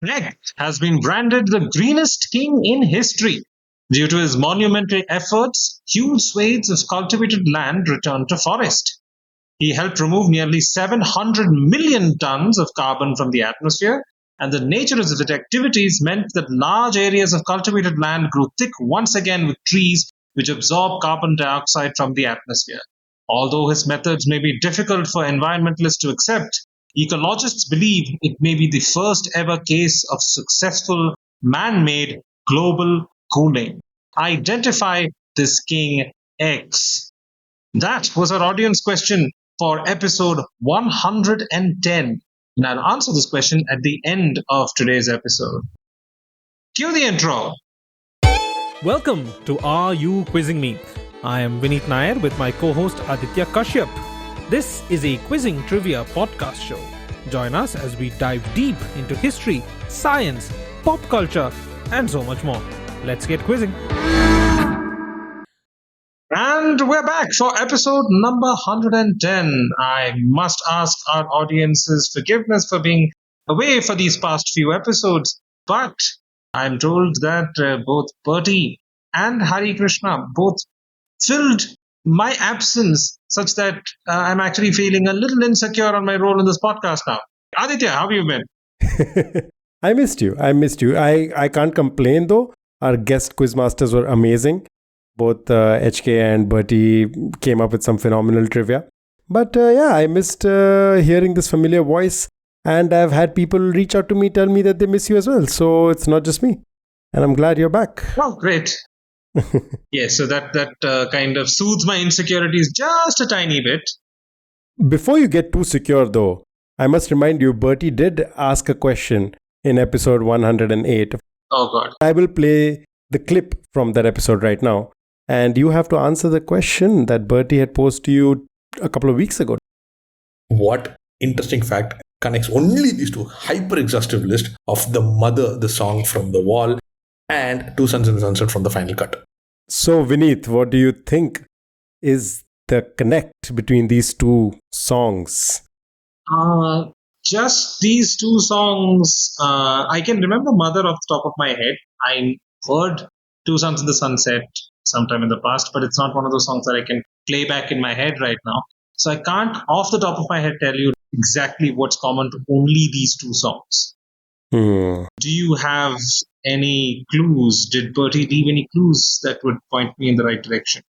Next has been branded the greenest king in history. Due to his monumental efforts, huge swathes of cultivated land returned to forest. He helped remove nearly 700 million tons of carbon from the atmosphere, and the nature of his activities meant that large areas of cultivated land grew thick once again with trees which absorb carbon dioxide from the atmosphere. Although his methods may be difficult for environmentalists to accept, ecologists believe it may be the first ever case of successful man made global cooling. Identify this King X. That was our audience question for episode 110. And I'll answer this question at the end of today's episode. Cue the intro. Welcome to Are You Quizzing Me? I am Vineet Nair with my co-host Aditya Kashyap. This is a quizzing trivia podcast show. Join us as we dive deep into history, science, pop culture, and so much more. Let's get quizzing. And we're back for episode number 110. I must ask our audience's forgiveness for being away for these past few episodes, but I'm told that both Bertie and Hari Krishna both filled my absence such that I'm actually feeling a little insecure on my role in this podcast now. Aditya, how have you been? I missed you. I can't complain though. Our guest quizmasters were amazing. Both HK and Bertie came up with some phenomenal trivia. But I missed hearing this familiar voice. And I've had people reach out to me, tell me that they miss you as well. So it's not just me. And I'm glad you're back. Oh, great. Yes, so that kind of soothes my insecurities just a tiny bit. Before you get too secure though, I must remind you, Bertie did ask a question in episode 108. Oh God. I will play the clip from that episode right now. And you have to answer the question that Bertie had posed to you a couple of weeks ago. What interesting fact connects only these two hyper-exhaustive list of The Mother, the song from The Wall, and Two Sons in the Sunset from The Final Cut? So, Vineet, what do you think is the connect between these two songs? Just these two songs. I can remember Mother off the top of my head. I heard Two Sons in the Sunset sometime in the past, but it's not one of those songs that I can play back in my head right now. So I can't, off the top of my head, tell you exactly what's common to only these two songs. Do you have any clues? Did Bertie leave any clues that would point me in the right direction?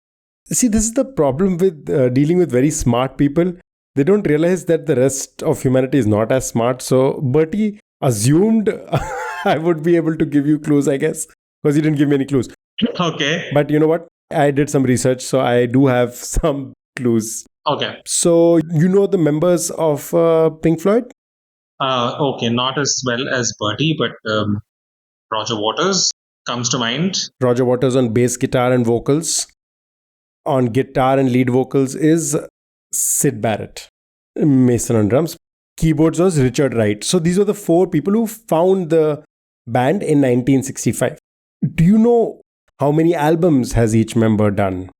See, this is the problem with dealing with very smart people. They don't realize that the rest of humanity is not as smart. So Bertie assumed I would be able to give you clues, I guess, because he didn't give me any clues. Okay. But you know what? I did some research, so I do have some clues. Okay. So you know the members of Pink Floyd? Okay, not as well as Bertie, but Roger Waters comes to mind. Roger Waters on bass guitar and vocals. On guitar and lead vocals is Syd Barrett. Mason on drums. Keyboards was Richard Wright. So these were the four people who found the band in 1965. Do you know how many albums has each member done? It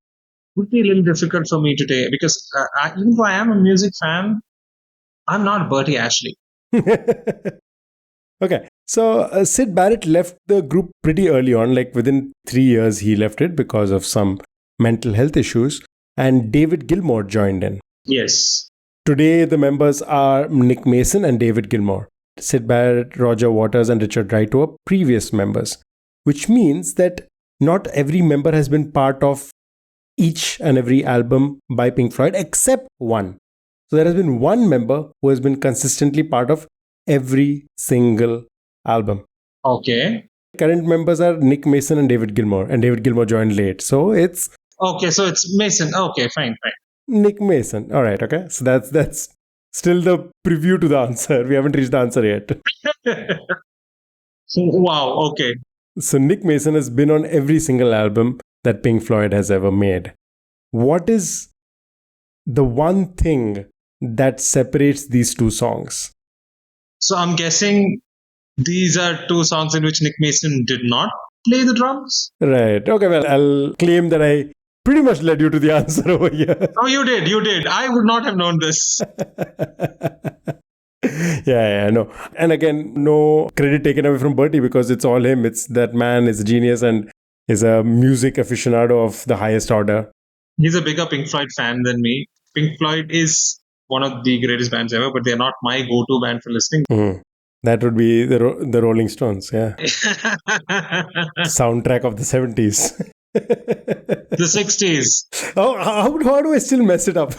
would be a little difficult for me today because even though I am a music fan, I'm not Bertie Ashley. Okay, so Syd Barrett left the group pretty early on, like within 3 years he left it because of some mental health issues, and David Gilmour joined in. Yes. Today the members are Nick Mason and David Gilmour. Syd Barrett, Roger Waters and Richard Wright were previous members, which means that not every member has been part of each and every album by Pink Floyd except one. So there has been one member who has been consistently part of every single album. Okay. Current members are Nick Mason and David Gilmour joined late. So it's... Okay, so it's Mason. Okay, fine. Nick Mason. All right, okay. So that's still the preview to the answer. We haven't reached the answer yet. Wow, okay. So Nick Mason has been on every single album that Pink Floyd has ever made. What is the one thing that separates these two songs? So I'm guessing these are two songs in which Nick Mason did not play the drums? Right. Okay, well, I'll claim that I pretty much led you to the answer over here. Oh, you did. I would not have known this. Yeah, no. And again, no credit taken away from Bertie because it's all him. It's that man is a genius and is a music aficionado of the highest order. He's a bigger Pink Floyd fan than me. Pink Floyd is one of the greatest bands ever, but they're not my go-to band for listening. Mhm. That would be the Rolling Stones, yeah. Soundtrack of the 70s. The 60s. Oh, how do I still mess it up?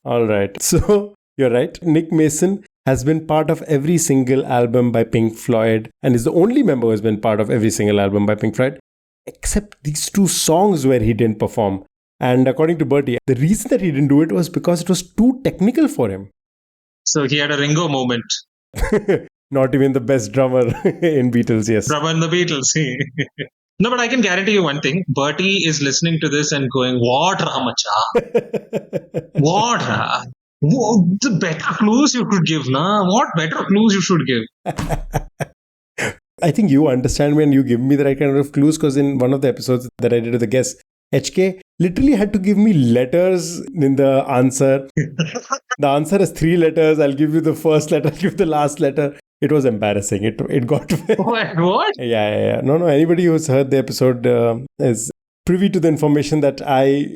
All right. So you're right. Nick Mason has been part of every single album by Pink Floyd and is the only member who has been part of every single album by Pink Floyd, except these two songs where he didn't perform. And according to Bertie, the reason that he didn't do it was because it was too technical for him. So he had a Ringo moment. Not even the best drummer in Beatles, yes. Drummer in the Beatles. No, but I can guarantee you one thing. Bertie is listening to this and going, what, Ramacha? What, Ra? The better clues you could give, na? What better clues you should give? I think you understand when you give me the right kind of clues, because in one of the episodes that I did with the guest, HK literally had to give me letters in the answer. The answer has 3 letters. I'll give you the first letter, I'll give the last letter. It was embarrassing. It got... What? Yeah. No. Anybody who's heard the episode is privy to the information that I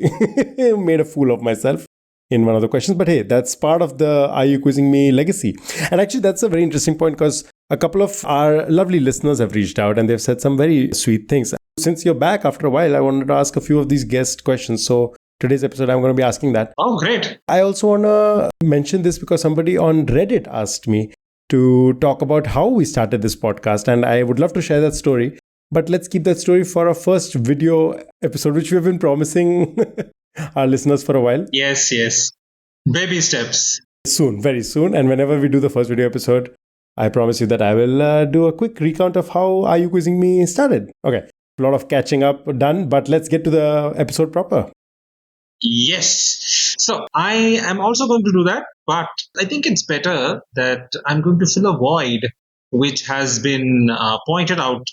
made a fool of myself in one of the questions. But hey, that's part of the Are You Quizzing Me legacy. And actually, that's a very interesting point because a couple of our lovely listeners have reached out and they've said some very sweet things. Since you're back after a while, I wanted to ask a few of these guest questions. So today's episode, I'm going to be asking that. Oh, great. I also want to mention this because somebody on Reddit asked me to talk about how we started this podcast. And I would love to share that story. But let's keep that story for our first video episode, which we've been promising our listeners for a while. Yes. Baby steps. Soon, very soon. And whenever we do the first video episode, I promise you that I will do a quick recount of how Are You Quizzing Me started. Okay, a lot of catching up done, but let's get to the episode proper. Yes. So I am also going to do that, but I think it's better that I'm going to fill a void which has been pointed out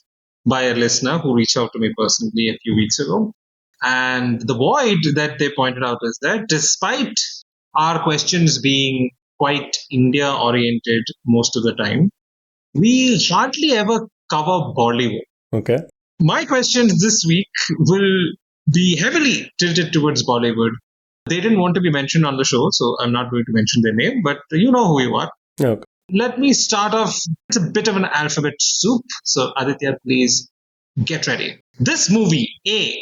by a listener who reached out to me personally a few weeks ago. And the void that they pointed out is that despite our questions being quite India-oriented most of the time, we hardly ever cover Bollywood. Okay. My questions this week will be heavily tilted towards Bollywood. They didn't want to be mentioned on the show, so I'm not going to mention their name, but you know who you are. Okay. Let me start off. It's a bit of an alphabet soup. So Aditya, please get ready. This movie, A,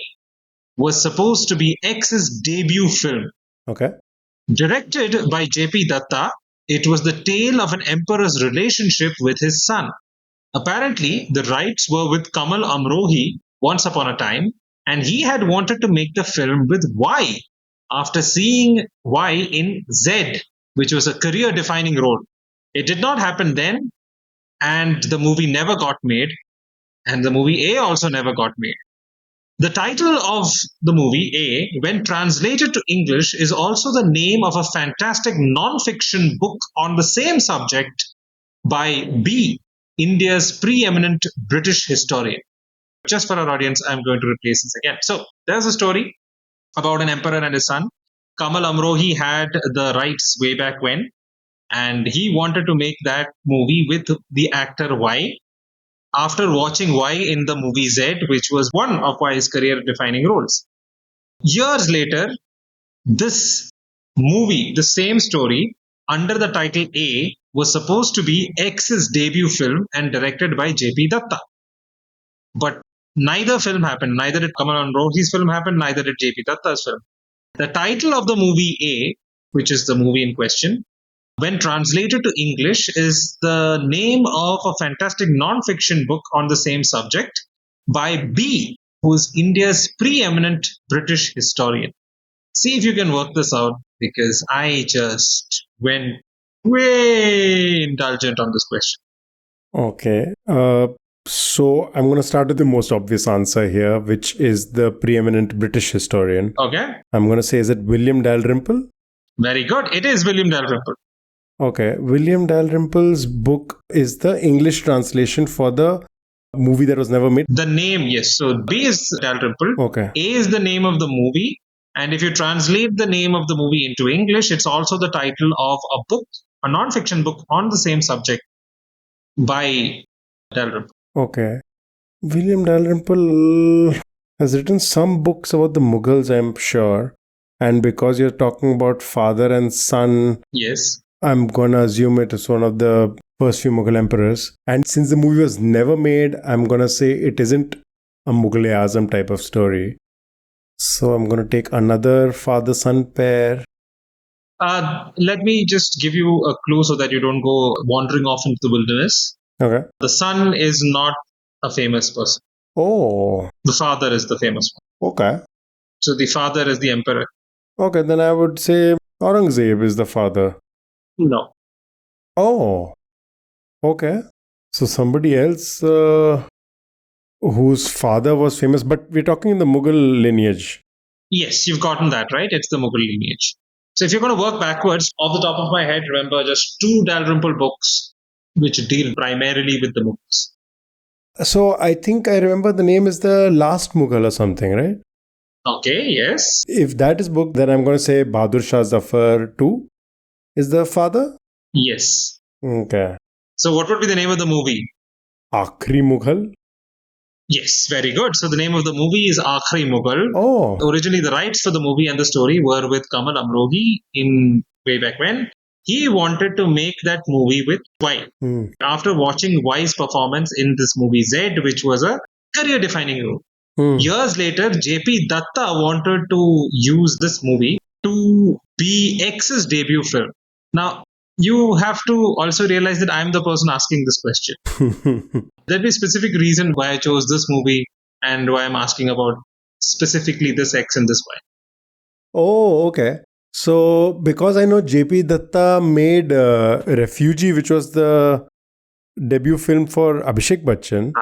was supposed to be X's debut film. Okay. Directed by J.P. Datta, it was the tale of an emperor's relationship with his son. Apparently, the rights were with Kamal Amrohi once upon a time, and he had wanted to make the film with Y after seeing Y in Z, which was a career-defining role. It did not happen then, and the movie never got made, and the movie A also never got made. The title of the movie A, when translated to English, is also the name of a fantastic non-fiction book on the same subject by B, India's preeminent British historian. Just for our audience, I'm going to replace this again. So there's a story about an emperor and his son. Kamal Amrohi had the rights way back when, and he wanted to make that movie with the actor Y. After watching Y in the movie Z, which was one of Y's career-defining roles. Years later, this movie, the same story, under the title A, was supposed to be X's debut film and directed by J.P. Datta. But neither film happened. Neither did Kamal Amrohi's film happen, neither did J.P. Datta's film. The title of the movie A, which is the movie in question, when translated to English, is the name of a fantastic non-fiction book on the same subject by B, who is India's preeminent British historian. See if you can work this out, because I just went way indulgent on this question. Okay. So I'm going to start with the most obvious answer here, which is the preeminent British historian. Okay. I'm going to say, is it William Dalrymple? Very good. It is William Dalrymple. Okay. William Dalrymple's book is the English translation for the movie that was never made. The name, yes. So B is Dalrymple. Okay. A is the name of the movie. And if you translate the name of the movie into English, it's also the title of a book, a non-fiction book on the same subject by Dalrymple. Okay. William Dalrymple has written some books about the Mughals, I'm sure. And because you're talking about father and son, Yes. I'm going to assume it is one of the first few Mughal emperors. And since the movie was never made, I'm going to say it isn't a Mughal-e-Azam type of story. So I'm going to take another father-son pair. Let me just give you a clue so that you don't go wandering off into the wilderness. Okay. The son is not a famous person. Oh, The father is the famous one. okay. So the father is the emperor. Okay, then I would say Aurangzeb is the father. No. Oh, okay. So somebody else whose father was famous, but we're talking in the Mughal lineage. Yes, you've gotten that right. It's the Mughal lineage. So if you're going to work backwards, off the top of my head, remember just 2 Dalrymple books which deal primarily with the Mughals. So I think I remember the name is The Last Mughal or something, right? Okay, yes. If that is book, then I'm going to say Bahadur Shah Zafar too is the father. Yes. Okay. So what would be the name of the movie? Akhri Mughal. Yes, very good. So the name of the movie is Aakhri Mughal. Oh, Originally, the rights for the movie and the story were with Kamal Amrohi in way back when. He wanted to make that movie with Y. After watching Y's performance in this movie Z, which was a career-defining role. Years later, JP Datta wanted to use this movie to be X's debut film. Now, you have to also realize that I'm the person asking this question. There'll be a specific reason why I chose this movie and why I'm asking about specifically this X and this Y. Oh, okay. So, because I know JP Datta made Refugee, which was the debut film for Abhishek Bachchan,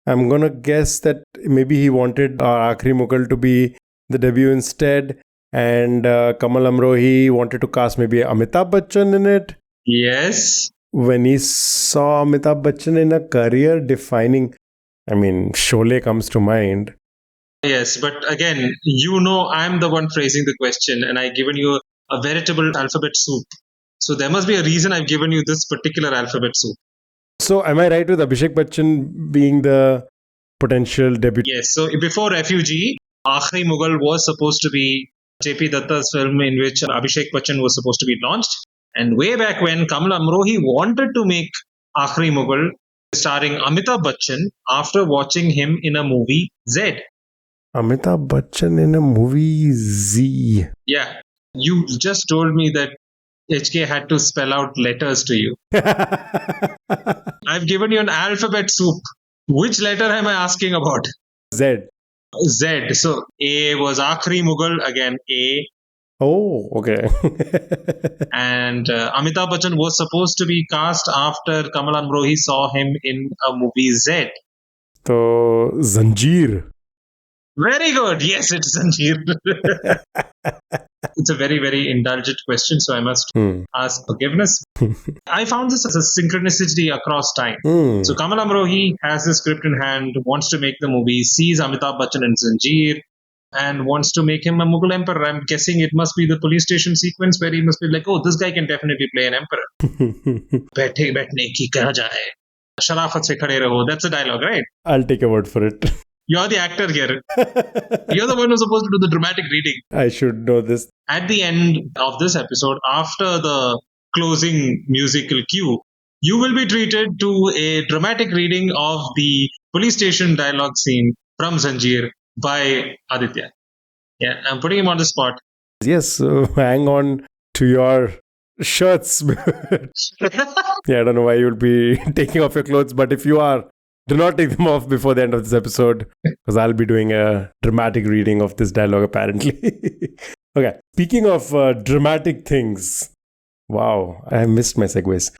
I'm going to guess that maybe he wanted Aakhri Mughal to be the debut instead. And Kamal Amrohi wanted to cast maybe Amitabh Bachchan in it. Yes. When he saw Amitabh Bachchan in a career-defining, Sholay comes to mind. Yes, but again, I'm the one phrasing the question and I've given you a veritable alphabet soup. So there must be a reason I've given you this particular alphabet soup. So am I right with Abhishek Bachchan being the potential debut? Yes, so before Refugee, Aakhri Mughal was supposed to be JP Datta's film in which Abhishek Bachchan was supposed to be launched. And way back when, Kamal Amrohi wanted to make Aakhri Mughal starring Amitabh Bachchan after watching him in a movie Z. Amitabh Bachchan in a movie Z. Yeah, you just told me that HK had to spell out letters to you. I've given you an alphabet soup. Which letter am I asking about? Z. Z. So A was Aakhri Mughal, again A. Oh, okay. And Amitabh Bachchan was supposed to be cast after Kamal Amrohi saw him in a movie Z. So, Zanjeer. Very good. Yes, it's Zanjeer. It's a very, very indulgent question, so I must ask forgiveness. I found this as a synchronicity across time. So Kamal Amrohi has the script in hand, wants to make the movie, sees Amitabh Bachchan in Zanjeer, and wants to make him a Mughal emperor. I'm guessing it must be the police station sequence where he must be like, oh, this guy can definitely play an emperor. Baithe baithne ki kaha jaye. Sharafat se khade raho. That's a dialogue, right? I'll take a word for it. You're the actor here. You're the one who's supposed to do the dramatic reading. I should know this. At the end of this episode, after the closing musical cue, you will be treated to a dramatic reading of the police station dialogue scene from Zanjeer by Aditya. Yeah, I'm putting him on the spot. Yes, so hang on to your shirts. Yeah, I don't know why you'll be taking off your clothes, but if you are, do not take them off before the end of this episode, because I'll be doing a dramatic reading of this dialogue apparently. Okay, speaking of dramatic things. Wow, I missed my segues.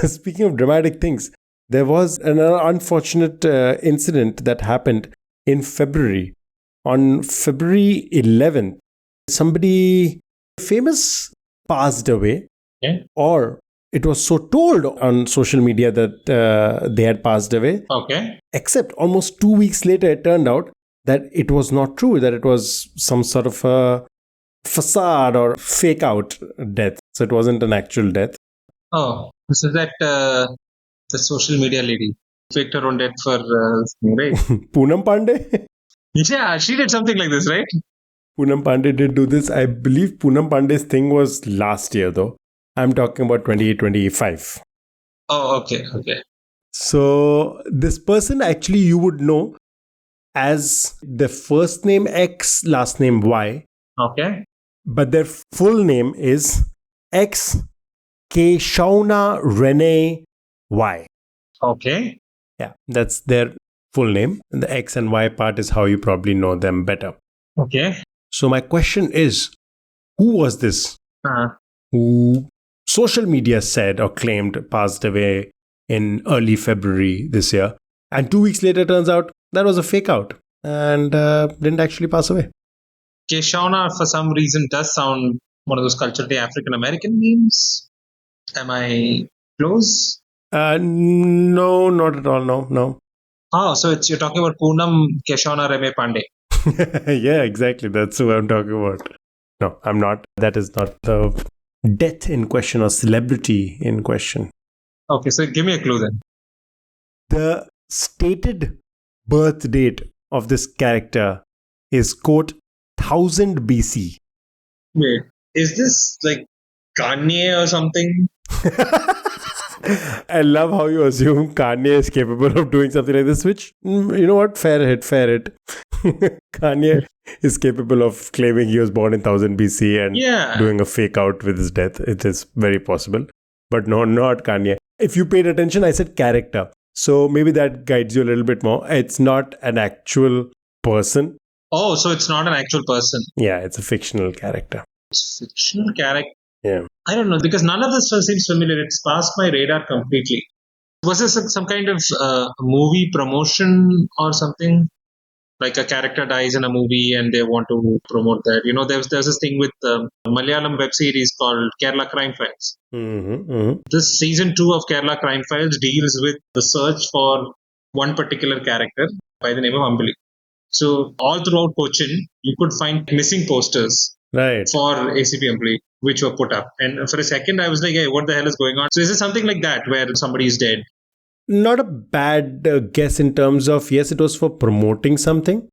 Speaking of dramatic things, there was an unfortunate incident that happened in February. On February 11th, somebody famous passed away, or it was so told on social media that they had passed away. Okay. Except almost 2 weeks later, it turned out that it was not true, that it was some sort of a facade or fake out death. So it wasn't an actual death. Oh, this is that the social media lady faked her own death for right? Poonam Pandey? Yeah, she did something like this, right? Poonam Pandey did do this. I believe Poonam Pandey's thing was last year, though. I'm talking about 2025. Oh, okay. So this person actually you would know as the first name X, last name Y. Okay. But their full name is X Keshauna Renee Y. Okay. Yeah, that's their full name. And the X and Y part is how you probably know them better. Okay. So my question is, who was this Uh, who social media said or claimed passed away in early February this year? And 2 weeks later, turns out that was a fake out and didn't actually pass away. Keshauna, for some reason, does sound one of those culturally African American names. Am I close? No, not at all. No. Oh, so you're talking about Poonam Keshauna Reme Pandey. Yeah, exactly. That's who I'm talking about. No, I'm not. That is not the death in question or celebrity in question. Okay, so give me a clue then. The stated birth date of this character is, quote, 1000 BC. Wait, is this like Kanye or something? I love how you assume Kanye is capable of doing something like this, which, you know what, fair hit. Kanye is capable of claiming he was born in 1000 BC and doing a fake out with his death. It is very possible. But no, not Kanye. If you paid attention, I said character. So maybe that guides you a little bit more. It's not an actual person. Oh, so it's not an actual person. Yeah, it's a fictional character. It's a fictional character. Yeah. I don't know, because none of this seems familiar. It's passed my radar completely. Was this some kind of movie promotion or something? Like a character dies in a movie and they want to promote that. You know, there's this thing with Malayalam web series called Kerala Crime Files. This season 2 of Kerala Crime Files deals with the search for one particular character by the name of Ambali. So all throughout Cochin, you could find missing posters for ACP Ambali, which were put up. And for a second, I was like, hey, what the hell is going on? So is it something like that where somebody is dead? Not a bad guess in terms of, yes, it was for promoting something,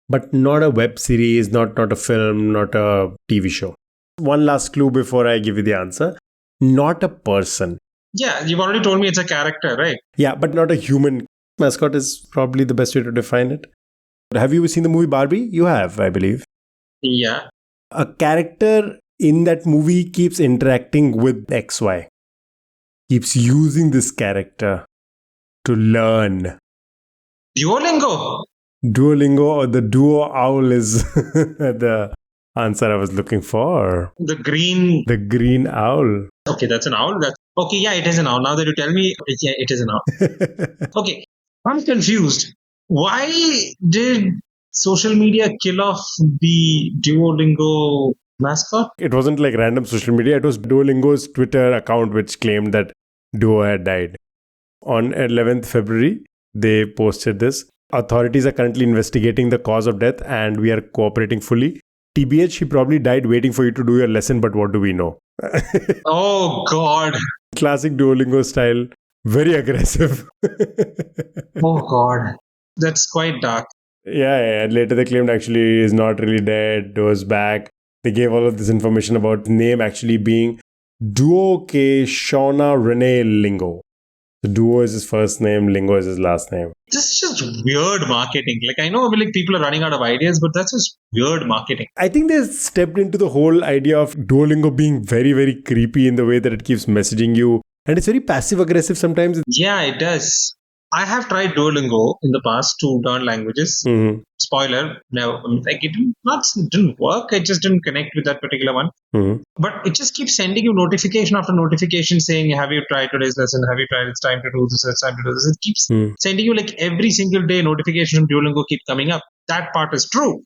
but not a web series, not a film, not a TV show. One last clue before I give you the answer. Not a person. Yeah, you've already told me it's a character, right? Yeah, but not a human. Mascot is probably the best way to define it. Have you seen the movie Barbie? You have, I believe. Yeah. A character in that movie keeps interacting with XY. Keeps using this character to learn. Duolingo or the Duo Owl is the answer I was looking for. The green owl. Okay, that's an owl. Okay, yeah, it is an owl. Now that you tell me, yeah, it is an owl. Okay, I'm confused. Why did social media kill off the Duolingo mascot? It wasn't like random social media. It was Duolingo's Twitter account which claimed that Duo had died. On 11th February, they posted this. Authorities are currently investigating the cause of death and we are cooperating fully. TBH, he probably died waiting for you to do your lesson, but what do we know? Oh, God. Classic Duolingo style. Very aggressive. Oh, God. That's quite dark. Yeah. Later they claimed actually he's not really dead. Was back. They gave all of this information about the name actually being Duo Keshauna Renee Lingo. The Duo is his first name, Lingo is his last name. This is just weird marketing. Like, I know people are running out of ideas, but that's just weird marketing. I think they stepped into the whole idea of Duolingo being very, very creepy in the way that it keeps messaging you. And it's very passive aggressive sometimes. Yeah, it does. I have tried Duolingo in the past to learn languages. Mm-hmm. Spoiler, no, like it didn't work. I just didn't connect with that particular one. Mm-hmm. But it just keeps sending you notification after notification saying, have you tried today's lesson? Have you tried? It's time to do this. It's time to do this. It keeps sending you like every single day notifications from Duolingo keep coming up. That part is true.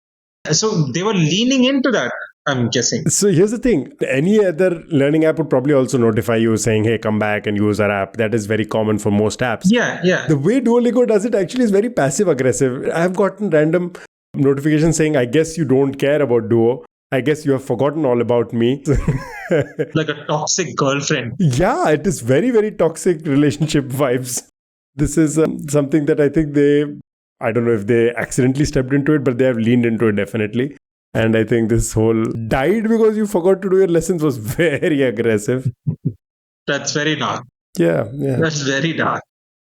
So they were leaning into that, I'm guessing. So here's the thing. Any other learning app would probably also notify you saying, hey, come back and use our app. That is very common for most apps. Yeah. The way Duolingo does it actually is very passive aggressive. I've gotten random notifications saying, I guess you don't care about Duo. I guess you have forgotten all about me. Like a toxic girlfriend. Yeah, it is very, very toxic relationship vibes. This is something that I think I don't know if they accidentally stepped into it, but they have leaned into it definitely. And I think this whole died because you forgot to do your lessons was very aggressive. That's very dark. Yeah. That's very dark.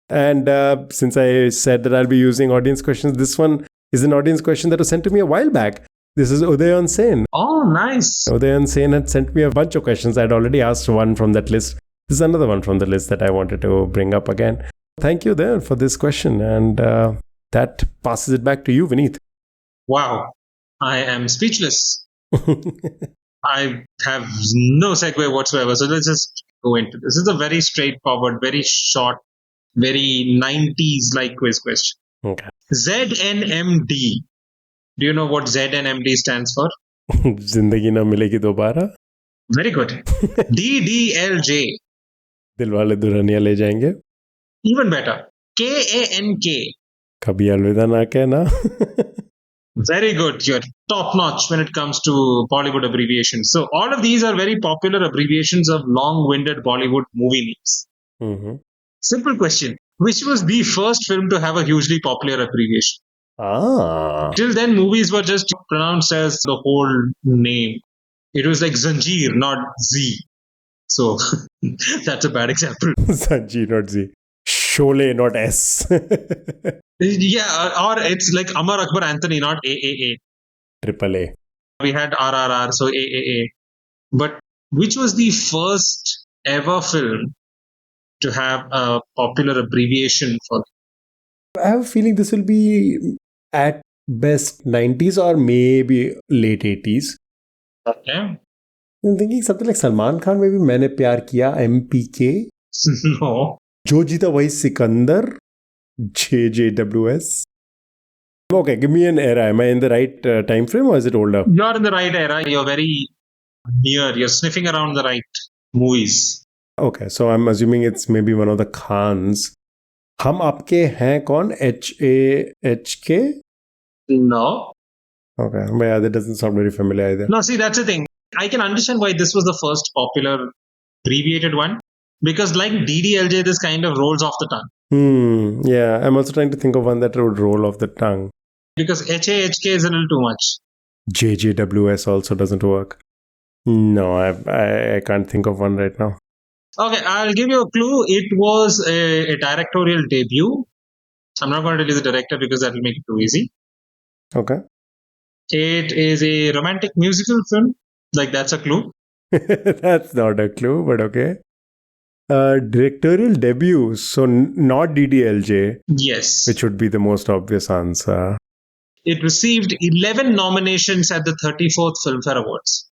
And since I said that I'll be using audience questions, this one is an audience question that was sent to me a while back. This is Udayan Sen. Oh, nice. Udayan Sen had sent me a bunch of questions. I'd already asked one from that list. This is another one from the list that I wanted to bring up again. Thank you there for this question. And that passes it back to you, Vineet. Wow. I am speechless. I have no segue whatsoever. So let's just go into this. This is a very straightforward, very short, very 90s-like quiz question. Okay. ZNMD. Do you know what ZNMD stands for? Zindagi na milegi dobara. Very good. DDLJ. Dilwale Dulhaniya Le Jayenge. Even better. KANK. Kabhi alvida na kehna. Very good. You're top notch when it comes to Bollywood abbreviations. So all of these are very popular abbreviations of long-winded Bollywood movie names. Mm-hmm. Simple question. Which was the first film to have a hugely popular abbreviation? Till then, movies were just pronounced as the whole name. It was like Zanjeer, not Z. So that's a bad example. Zanjeer, not Z. Sholay, not S. Yeah, or it's like Amar Akbar Anthony, not AAA. Triple A. We had RRR, so AAA. But which was the first ever film to have a popular abbreviation for? I have a feeling this will be at best 90s or maybe late 80s. Okay. I'm thinking something like Salman Khan, maybe Maine Pyar Kiya, MPK. No. Jo Jeeta Wahi Sikandar, JJWS. Okay, give me an era. Am I in the right time frame or is it older? You're in the right era. You're very near. You're sniffing around the right movies. Okay, so I'm assuming it's maybe one of the Khans. Hum Aapke Hain Kaun? HAHK? No. Okay, but yeah, that doesn't sound very familiar either. No, see, that's the thing. I can understand why this was the first popular abbreviated one. Because like DDLJ, this kind of rolls off the tongue. Yeah, I'm also trying to think of one that would roll off the tongue. Because HAHK is a little too much. JJWS also doesn't work. No, I can't think of one right now. Okay, I'll give you a clue. It was a directorial debut. I'm not going to tell you the director because that will make it too easy. Okay. It is a romantic musical film. Like, that's a clue. That's not a clue, but okay. Directorial debut, so not DDLJ. Yes. Which would be the most obvious answer. It received 11 nominations at the 34th Filmfare Awards.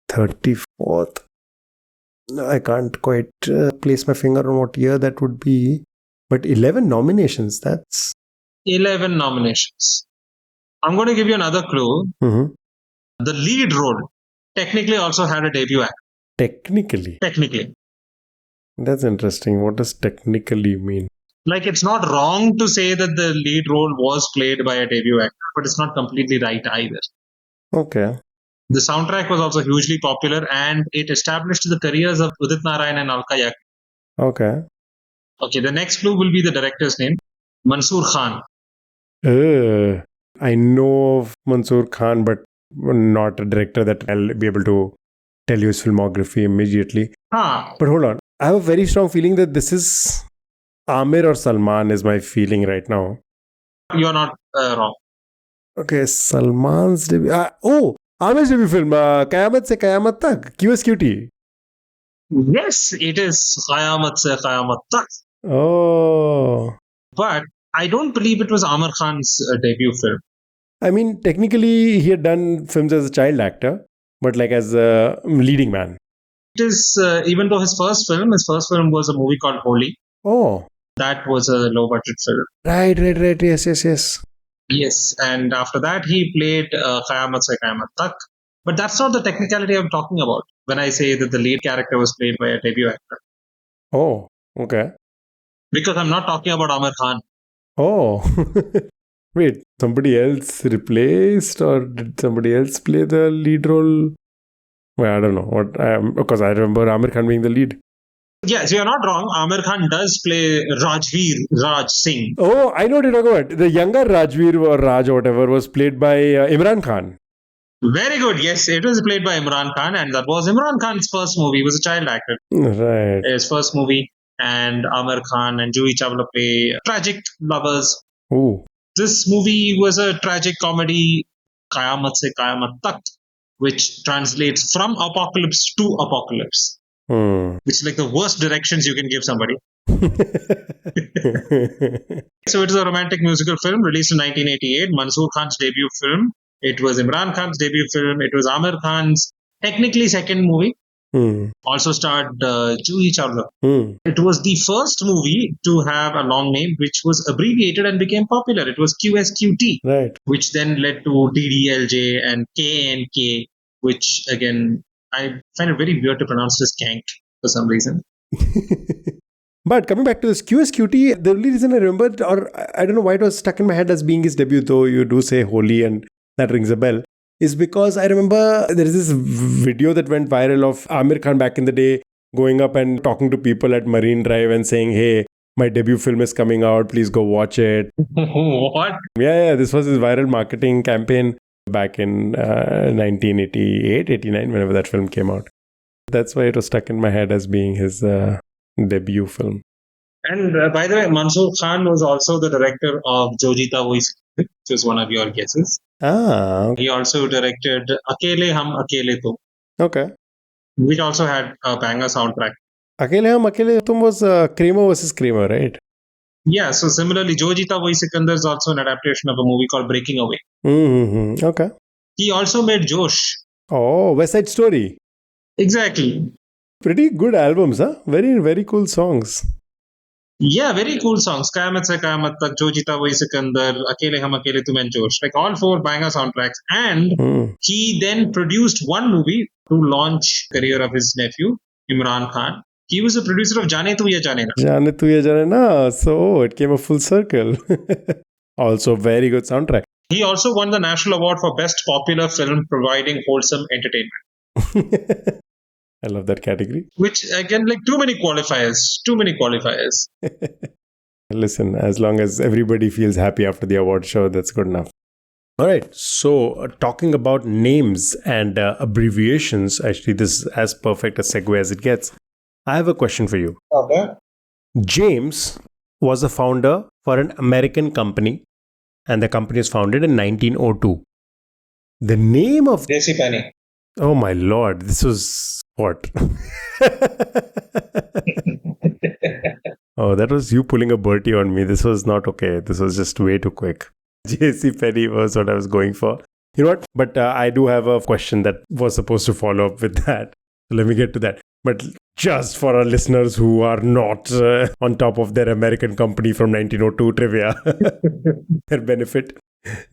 34th? I can't quite place my finger on what year that would be. But 11 nominations, that's... 11 nominations. I'm going to give you another clue. Mm-hmm. The lead role technically also had a debut act. Technically? Technically. That's interesting. What does technically mean? Like, it's not wrong to say that the lead role was played by a debut actor, but it's not completely right either. Okay. The soundtrack was also hugely popular and it established the careers of Udit Narayan and Alka Yagnik. Okay. Okay, the next clue will be the director's name, Mansoor Khan. I know of Mansoor Khan, but not a director that I'll be able to tell you his filmography immediately. But hold on. I have a very strong feeling that this is Amir or Salman is my feeling right now. You're not wrong. Okay, Salman's debut. Amir's debut film, Qayamat Se Qayamat Tak, QSQT. Yes, it is Qayamat Se Qayamat Tak. Oh. But I don't believe it was Amir Khan's debut film. I mean, technically, he had done films as a child actor, but like as a leading man. It is, even though his first film was a movie called Holi. Oh. That was a low budget film. Right. Yes. Yes, and after that, he played Qayamat Se Qayamat Tak. But that's not the technicality I'm talking about when I say that the lead character was played by a debut actor. Oh, okay. Because I'm not talking about Amir Khan. Oh. Wait, somebody else replaced, or did somebody else play the lead role? Well, I don't know what. Because I remember Amir Khan being the lead. Yes, you're not wrong. Amir Khan does play Raj Singh. Oh, I know what you're talking about. The younger Rajveer or Raj or whatever was played by Imran Khan. Very good. Yes, it was played by Imran Khan, and that was Imran Khan's first movie. He was a child actor. Right. His first movie, and Amir Khan and Juhi Chawla play tragic lovers. Ooh. This movie was a tragic comedy, Qayamat se Qayamat Tak, which translates from apocalypse to apocalypse, which is like the worst directions you can give somebody. So it is a romantic musical film released in 1988, Mansoor Khan's debut film. It was Imran Khan's debut film. It was Amir Khan's technically second movie. Also starred Juhi Chawla. It was the first movie to have a long name which was abbreviated and became popular. It was QSQT, Right. which then led to DDLJ and KNK, which again, I find it very weird to pronounce as Kank for some reason. But coming back to this QSQT, the only reason I remembered, or I don't know why it was stuck in my head as being his debut, though you do say Holy and that rings a bell, is because I remember there is this video that went viral of Amir Khan back in the day going up and talking to people at Marine Drive and saying, hey, my debut film is coming out, please go watch it. What? Yeah, this was his viral marketing campaign back in 1988, 89, whenever that film came out. That's why it was stuck in my head as being his debut film. And by the way, Mansoor Khan was also the director of Jo Jeeta Wohi Sik, which was one of your guesses. He also directed Akele Hum Akele Tum, Okay. which also had a banger soundtrack. Akele Hum Akele Tum was Kramer versus Kramer, right? Yeah, so similarly, Jo Jeeta Wohi Sikandar is also an adaptation of a movie called Breaking Away. Mm-hmm. Okay. He also made Josh. Oh, West Side Story. Exactly. Pretty good albums, huh? Very, very cool songs. Yeah, very cool songs. Qayamat se Qayamat Tak, Jo Jeeta Wohi Sikandar, Akele Hum Akele Tum and Josh. Like all four banger soundtracks. And he then produced one movie to launch the career of his nephew, Imran Khan. He was a producer of Jaane Tu Ya Jaane Na. Jaane Tu Ya Jaane Na. So it came a full circle. Also, very good soundtrack. He also won the National Award for Best Popular Film Providing Wholesome Entertainment. I love that category. Which, again, like too many qualifiers. Listen, as long as everybody feels happy after the award show, that's good enough. All right. So, talking about names and abbreviations, actually, this is as perfect a segue as it gets. I have a question for you. Okay. James was a founder for an American company, and the company was founded in 1902. The name of JCPenney. Oh my lord, this was what? Oh, that was you pulling a Bertie on me. This was not okay. This was just way too quick. JCPenney was what I was going for. You know what? But I do have a question that was supposed to follow up with that. So let me get to that. But just for our listeners who are not on top of their American company from 1902 trivia, their benefit,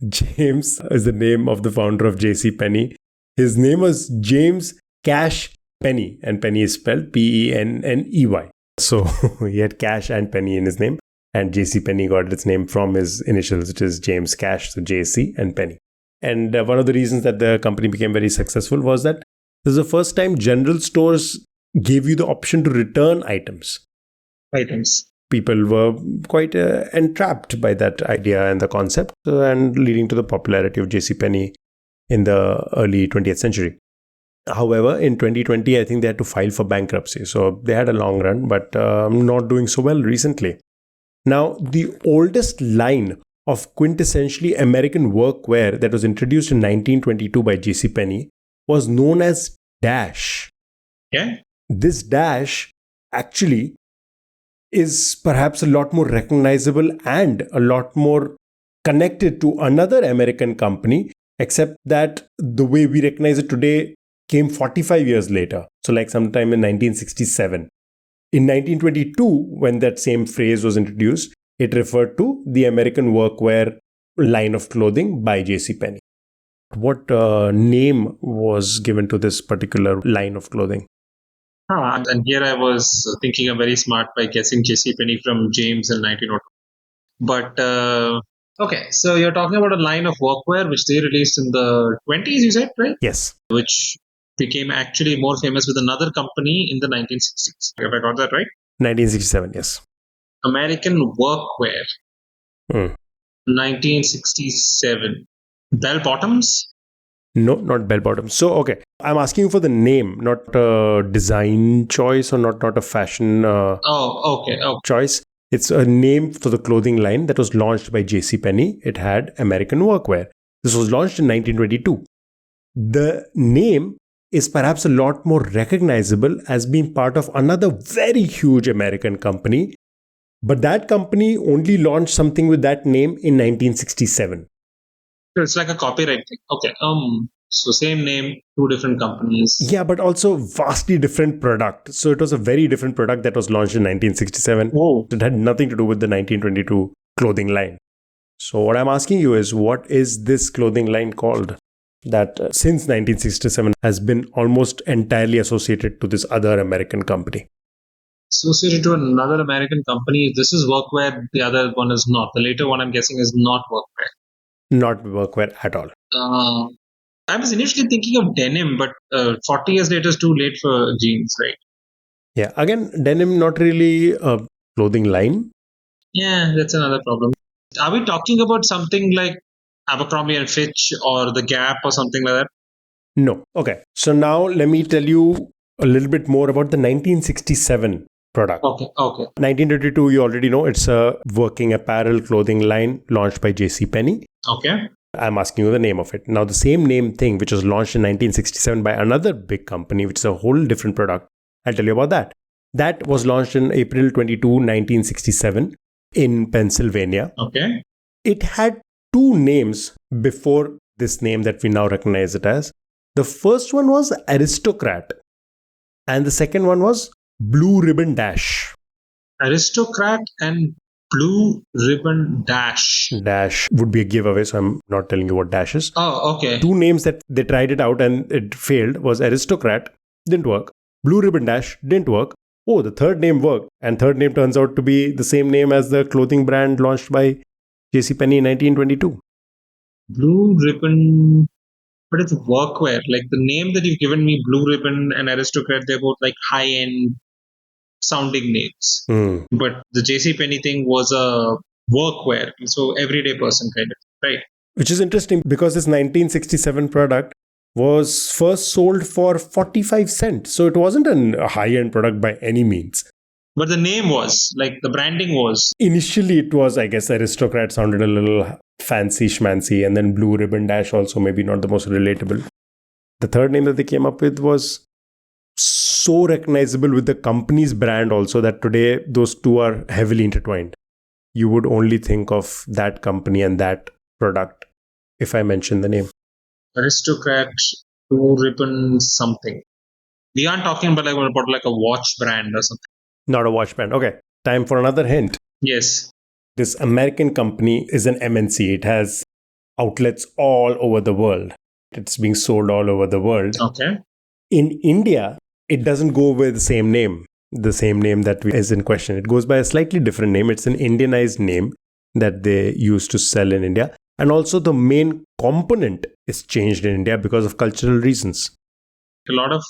James is the name of the founder of JCPenney. His name was James Cash Penney, and Penny is spelled Penney. So he had Cash and Penny in his name, and JCPenney got its name from his initials, which is James Cash, so JC and Penny. And one of the reasons that the company became very successful was that this is the first time general stores gave you the option to return items. People were quite entrapped by that idea and the concept, and leading to the popularity of JCPenney in the early 20th century. However, in 2020, I think they had to file for bankruptcy. So they had a long run, but not doing so well recently. Now, the oldest line of quintessentially American workwear that was introduced in 1922 by JCPenney was known as Dash. Yeah. This Dash actually is perhaps a lot more recognizable and a lot more connected to another American company, except that the way we recognize it today came 45 years later. So like sometime in 1967. In 1922, when that same phrase was introduced, it referred to the American workwear line of clothing by JCPenney. What name was given to this particular line of clothing? And here I was thinking I'm very smart by guessing JCPenney from James in 1902. But Okay, so you're talking about a line of workwear which they released in the 20s, you said, right? Yes. Which became actually more famous with another company in the 1960s. Have I got that right? 1967, yes. American workwear, Hmm. 1967. Bell bottoms? No, not bell bottoms. So, okay. I'm asking you for the name, not a design choice or not a fashion Oh, okay. choice. It's a name for the clothing line that was launched by JCPenney. It had American workwear. This was launched in 1922. The name is perhaps a lot more recognizable as being part of another very huge American company. But that company only launched something with that name in 1967. So it's like a copyright thing. Okay. So same name, two different companies. Yeah, but also vastly different product. So it was a very different product that was launched in 1967. Whoa. It had nothing to do with the 1922 clothing line. So what I'm asking you is, what is this clothing line called that since 1967 has been almost entirely associated to this other American company? Associated to another American company. This is workwear. The other one is not. The later one, I'm guessing, is not workwear. Not workwear at all. I was initially thinking of denim, but 40 years later is too late for jeans, right? Yeah, again, denim, not really a clothing line. Yeah, that's another problem. Are we talking about something like Abercrombie and Fitch or The Gap or something like that? No. Okay. So now let me tell you a little bit more about the 1967 product. Okay. 1922, you already know, it's a working apparel clothing line launched by JCPenney. Okay. I'm asking you the name of it. Now, the same name thing, which was launched in 1967 by another big company, which is a whole different product. I'll tell you about that. That was launched in April 22, 1967 in Pennsylvania. Okay. It had two names before this name that we now recognize it as. The first one was Aristocrat, and the second one was Blue Ribbon Dash. Aristocrat and Blue Ribbon Dash. Dash would be a giveaway, so I'm not telling you what Dash is. Oh, okay. Two names that they tried it out and it failed was Aristocrat, didn't work. Blue Ribbon Dash didn't work. Oh, the third name worked, and third name turns out to be the same name as the clothing brand launched by JCPenney in 1922. Blue Ribbon, but it's workwear. Like the name that you've given me, Blue Ribbon and Aristocrat, they're both like high-end sounding names. But the JCPenney thing was a workwear, so everyday person kind of, right? Which is interesting because this 1967 product was first sold for 45 cents. So it wasn't a high-end product by any means. But the name was, like the branding was. Initially, it was, I guess, Aristocrat sounded a little fancy schmancy, and then Blue Ribbon Dash also maybe not the most relatable. The third name that they came up with was so recognizable with the company's brand also that today those two are heavily intertwined. You would only think of that company and that product if I mention the name. Aristocrat, Blue Ribbon something. We aren't talking about like a watch brand or something. Not a watch brand. Okay, time for another hint. Yes. This American company is an MNC. It has outlets all over the world. It's being sold all over the world. Okay. In India, it doesn't go with the same name that is in question. It goes by a slightly different name. It's an Indianized name that they used to sell in India. And also the main component is changed in India because of cultural reasons. A lot of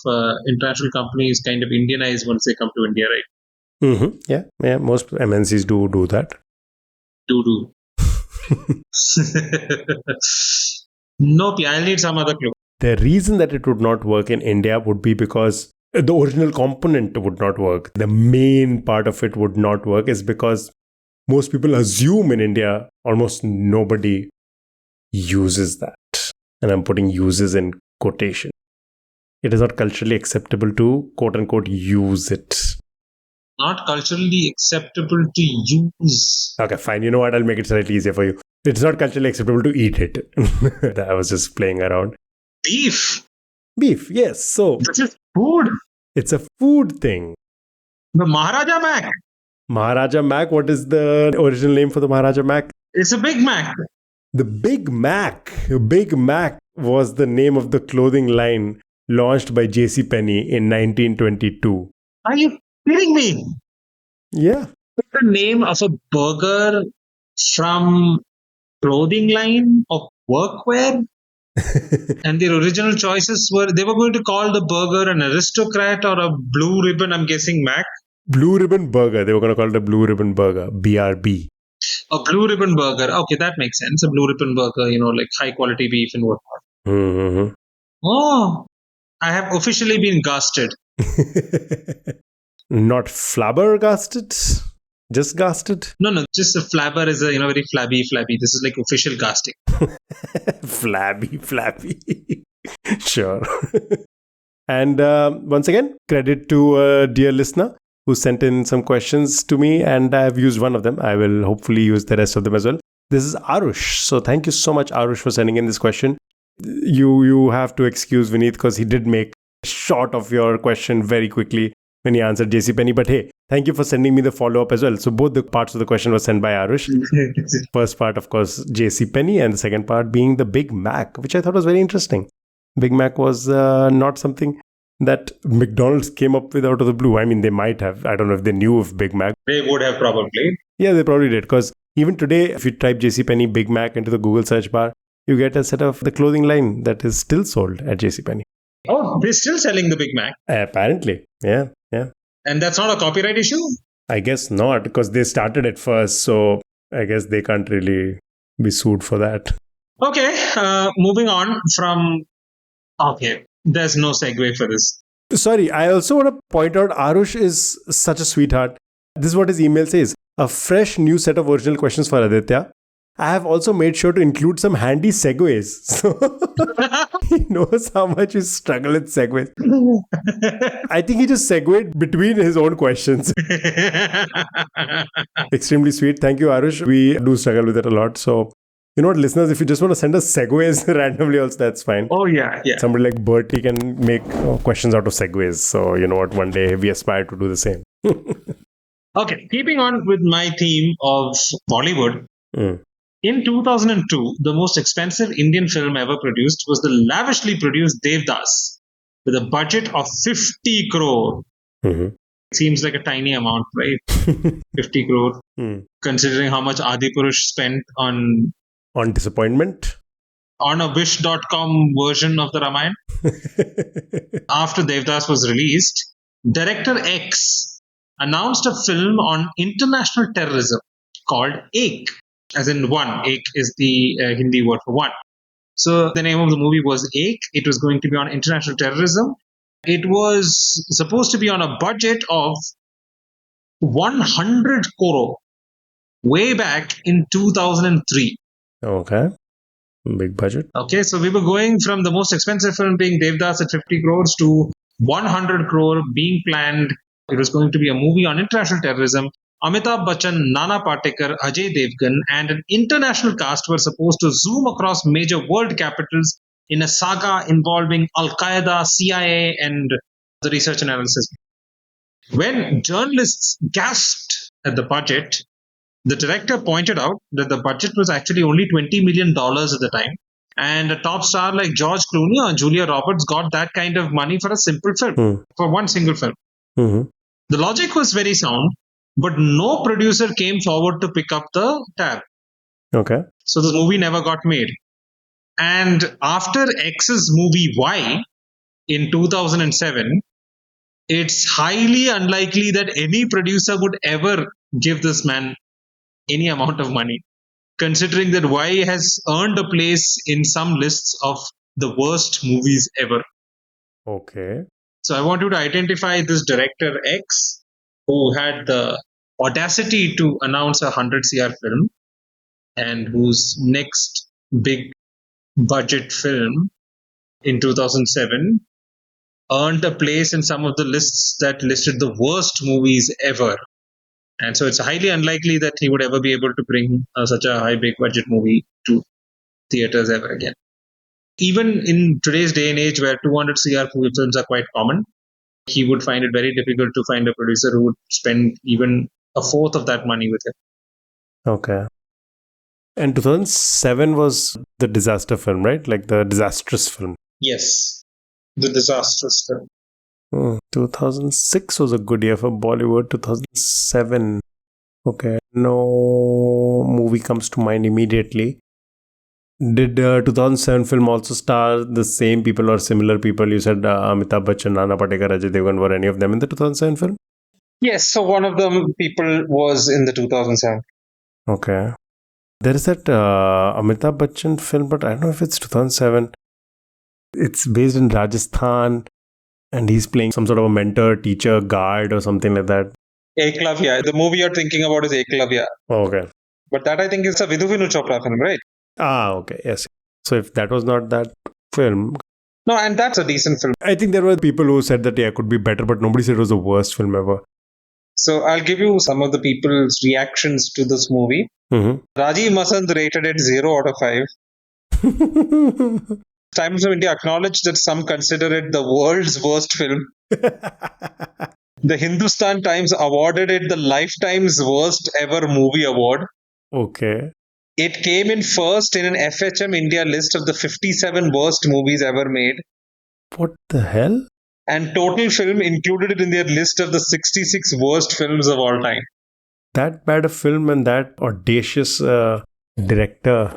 international companies kind of Indianize once they come to India, right? Yeah, most MNCs do that. Do. Nope, I'll need some other clue. The reason that it would not work in India would be because the original component would not work. The main part of it would not work is because most people assume in India almost nobody uses that. And I'm putting uses in quotation. It is not culturally acceptable to quote unquote use it. Not culturally acceptable to use. Okay, fine. You know what? I'll make it slightly easier for you. It's not culturally acceptable to eat it. I was just playing around. Beef, yes. So this is food. It's a food thing. The Maharaja Mac. Maharaja Mac. What is the original name for the Maharaja Mac? It's a Big Mac. The Big Mac. Big Mac was the name of the clothing line launched by JCPenney in 1922. Are you kidding me? Yeah. It's the name of a burger from clothing line of workwear. And their original choices were they were going to call the burger an aristocrat or a blue ribbon, I'm guessing Mac. Blue Ribbon Burger. They were going to call it a Blue Ribbon Burger. BRB. A blue ribbon burger. Okay, that makes sense. A blue ribbon burger, like high quality beef and whatnot. Mm-hmm. Oh, I have officially been gasted. Not flabbergasted? Just gasted? No, just a flabber is a, very flabby. This is like official gasting. Flabby. Sure. And once again, credit to a dear listener who sent in some questions to me, and I've used one of them. I will hopefully use the rest of them as well. This is Arush. So thank you so much, Arush, for sending in this question. You have to excuse Vineet because he did make short of your question very quickly when he answered JCPenney. But hey, thank you for sending me the follow-up as well. So both the parts of the question were sent by Arush. First part, of course, JCPenney, and the second part being the Big Mac, which I thought was very interesting. Big Mac was not something that McDonald's came up with out of the blue. I mean, they might have. I don't know if they knew of Big Mac. They would have probably. Yeah, they probably did. Because even today, if you type JCPenney Big Mac into the Google search bar, you get a set of the clothing line that is still sold at JCPenney. Oh, they're still selling the Big Mac? Apparently. Yeah. And that's not a copyright issue? I guess not, because they started it first. So I guess they can't really be sued for that. Okay, moving on from... Okay, there's no segue for this. Sorry, I also want to point out Arush is such a sweetheart. This is what his email says. A fresh new set of original questions for Aditya. I have also made sure to include some handy segues. So he knows how much you struggle with segues. I think he just segued between his own questions. Extremely sweet. Thank you, Arush. We do struggle with it a lot. So, you know what, listeners, if you just want to send us segues randomly also, that's fine. Oh, yeah. Somebody like Bertie can make questions out of segues. So, you know what, one day we aspire to do the same. Okay, keeping on with my theme of Bollywood. In 2002, the most expensive Indian film ever produced was the lavishly produced Devdas with a budget of 50 crore. Mm-hmm. Seems like a tiny amount, right? 50 crore. Considering how much Adipurush spent on disappointment? On a wish.com version of the Ramayana. After Devdas was released, Director X announced a film on international terrorism called Ek. As in one. Ek is the Hindi word for one. So the name of the movie was Ek. It was going to be on international terrorism. It was supposed to be on a budget of 100 crore way back in 2003. Okay. Big budget. Okay, so we were going from the most expensive film being Devdas at 50 crores to 100 crore being planned. It was going to be a movie on international terrorism. Amitabh Bachchan, Nana Patekar, Ajay Devgan, and an international cast were supposed to zoom across major world capitals in a saga involving Al-Qaeda, CIA, and the research analysis. When journalists gasped at the budget, the director pointed out that the budget was actually only $20 million at the time. And a top star like George Clooney or Julia Roberts got that kind of money for a simple film, for one single film. Mm-hmm. The logic was very sound. But no producer came forward to pick up the tab. Okay. So this movie never got made. And after X's movie Y in 2007, it's highly unlikely that any producer would ever give this man any amount of money, considering that Y has earned a place in some lists of the worst movies ever. Okay. So I want you to identify this director X, who had the audacity to announce a 100 CR film and whose next big budget film in 2007 earned a place in some of the lists that listed the worst movies ever. And so it's highly unlikely that he would ever be able to bring such a high big budget movie to theaters ever again. Even in today's day and age where 200 CR films are quite common, he would find it very difficult to find a producer who would spend even a fourth of that money with him. Okay. And 2007 was the disaster film, right? Like the disastrous film. Yes, the disastrous film. 2006 was a good year for Bollywood. 2007. Okay. No movie comes to mind immediately. Did 2007 film also star the same people or similar people? You said Amitabh Bachchan, Nana Patekar, Ajay Devgan. Were any of them in the 2007 film? Yes, so one of them people was in the 2007. Okay. There is that Amitabh Bachchan film, but I don't know if it's 2007. It's based in Rajasthan and he's playing some sort of a mentor, teacher, guard or something like that. Eklavya. The movie you're thinking about is Eklavya. Okay. But that I think is a Vidhu Vinu Chopra film, right? Okay. Yes. So if that was not that film. No, and that's a decent film. I think there were people who said that, it could be better, but nobody said it was the worst film ever. So I'll give you some of the people's reactions to this movie. Mm-hmm. Rajiv Masand rated it 0 out of 5. Times of India acknowledged that some consider it the world's worst film. The Hindustan Times awarded it the Lifetime's Worst Ever Movie Award. Okay. It came in first in an FHM India list of the 57 worst movies ever made. What the hell? And Total Film included it in their list of the 66 worst films of all time. That bad a film and that audacious director.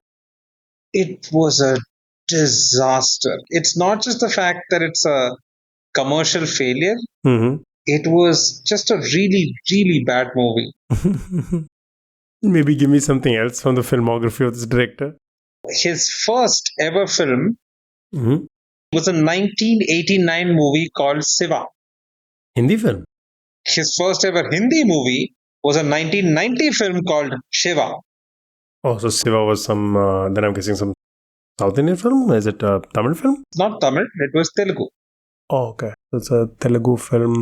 It was a disaster. It's not just the fact that it's a commercial failure. Mm-hmm. It was just a really, really bad movie. Maybe give me something else from the filmography of this director. His first ever film Mm-hmm. was a 1989 movie called Siva. Hindi film? His first ever Hindi movie was a 1990 film called Shiva. Oh, so Siva was some, then I'm guessing some South Indian film? Is it a Tamil film? Not Tamil, it was Telugu. Oh, okay. So it's a Telugu film.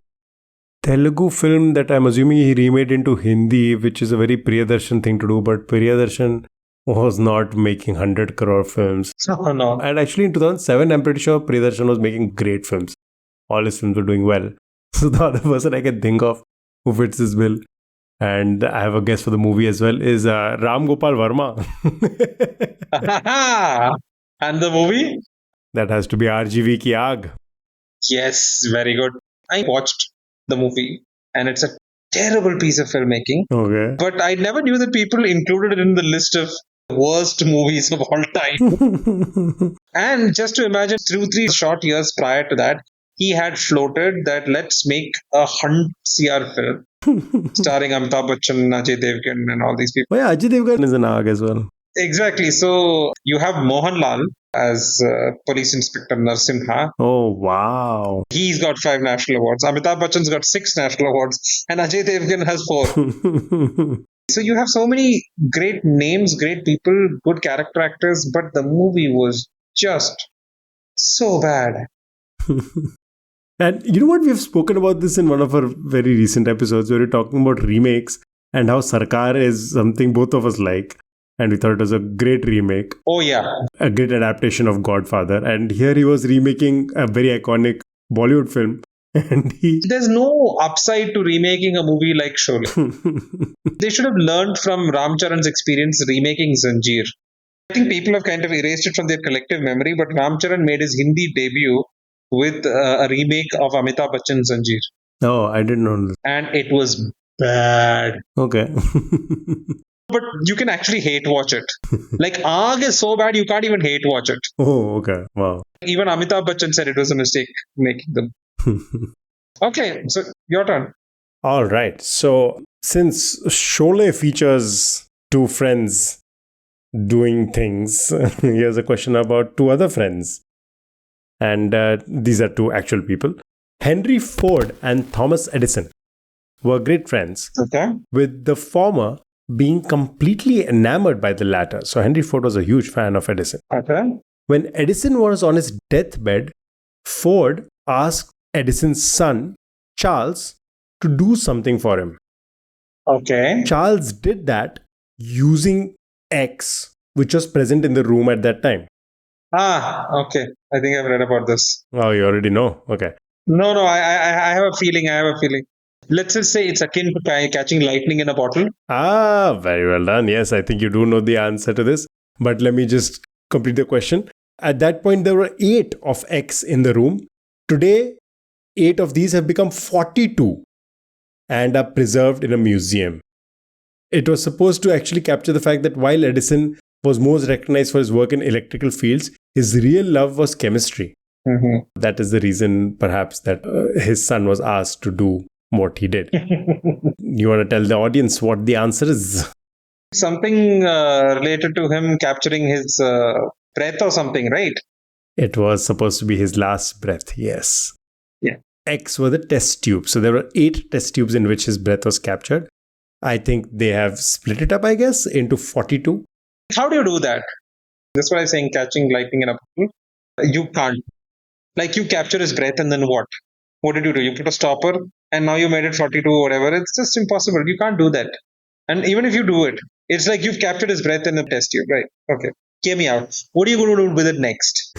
Telugu film that I'm assuming he remade into Hindi, which is a very Priyadarshan thing to do, but Priyadarshan was not making 100 crore films. Oh, no. And actually in 2007, I'm pretty sure Priyadarshan was making great films. All his films were doing well. So the other person I can think of who fits this bill, and I have a guess for the movie as well, is Ram Gopal Verma. And the movie? That has to be RGV Ki Aag. Yes, very good. I watched the movie and it's a terrible piece of filmmaking. Okay. But I never knew that people included it in the list of worst movies of all time. And just to imagine, 2-3 short years prior to that, he had floated that let's make a 100 CR film starring Amitabh Bachchan, Ajay Devgan and all these people. Oh yeah, Ajay Devgan is an Aag as well. Exactly. So you have Mohanlal as Police Inspector Narsimha. Oh wow. He's got 5 national awards. Amitabh Bachchan's got 6 national awards. And Ajay Devgan has 4. So you have so many great names, great people, good character actors, but the movie was just so bad. And you know what? We have spoken about this in one of our very recent episodes where we're talking about remakes and how Sarkar is something both of us like. And we thought it was a great remake. Oh, yeah. A great adaptation of Godfather. And here he was remaking a very iconic Bollywood film. And There's no upside to remaking a movie like Sholay. They should have learned from Ram Charan's experience remaking Zanjeer. I think people have kind of erased it from their collective memory, but Ram Charan made his Hindi debut with a remake of Amitabh Bachchan's Zanjeer. Oh, I didn't know this. And it was bad. Okay. But you can actually hate watch it. Like, Aag is so bad, you can't even hate watch it. Oh, okay. Wow. Even Amitabh Bachchan said it was a mistake making them. Okay, so your turn. All right. So, since Sholay features 2 friends doing things, here's a question about 2 other friends. And these are 2 actual people. Henry Ford and Thomas Edison were great friends. Okay. With the former being completely enamored by the latter. So Henry Ford was a huge fan of Edison. Okay. When Edison was on his deathbed, Ford asked Edison's son, Charles, to do something for him. Okay. Charles did that using X, which was present in the room at that time. Okay. I think I've read about this. Oh, you already know. Okay. No, I have a feeling. Let's just say it's akin to catching lightning in a bottle. Very well done. Yes, I think you do know the answer to this. But let me just complete the question. At that point, there were 8 of X in the room. Today, 8 of these have become 42 and are preserved in a museum. It was supposed to actually capture the fact that while Edison was most recognized for his work in electrical fields, his real love was chemistry. Mhm. That is the reason, perhaps, that his son was asked to do what he did. You want to tell the audience what the answer is? Something related to him capturing his breath or something, right? It was supposed to be his last breath, yes. Yeah. X were the test tubes. So there were 8 test tubes in which his breath was captured. I think they have split it up, I guess, into 42. How do you do that? That's what I'm saying, catching lightning in a bottle. You can't. Like, you capture his breath and then what? What did you do? You put a stopper and now you made it 42 or whatever. It's just impossible. You can't do that. And even if you do it, it's like you've captured his breath in a test tube, right? Okay. Hear me out. What are you going to do with it next?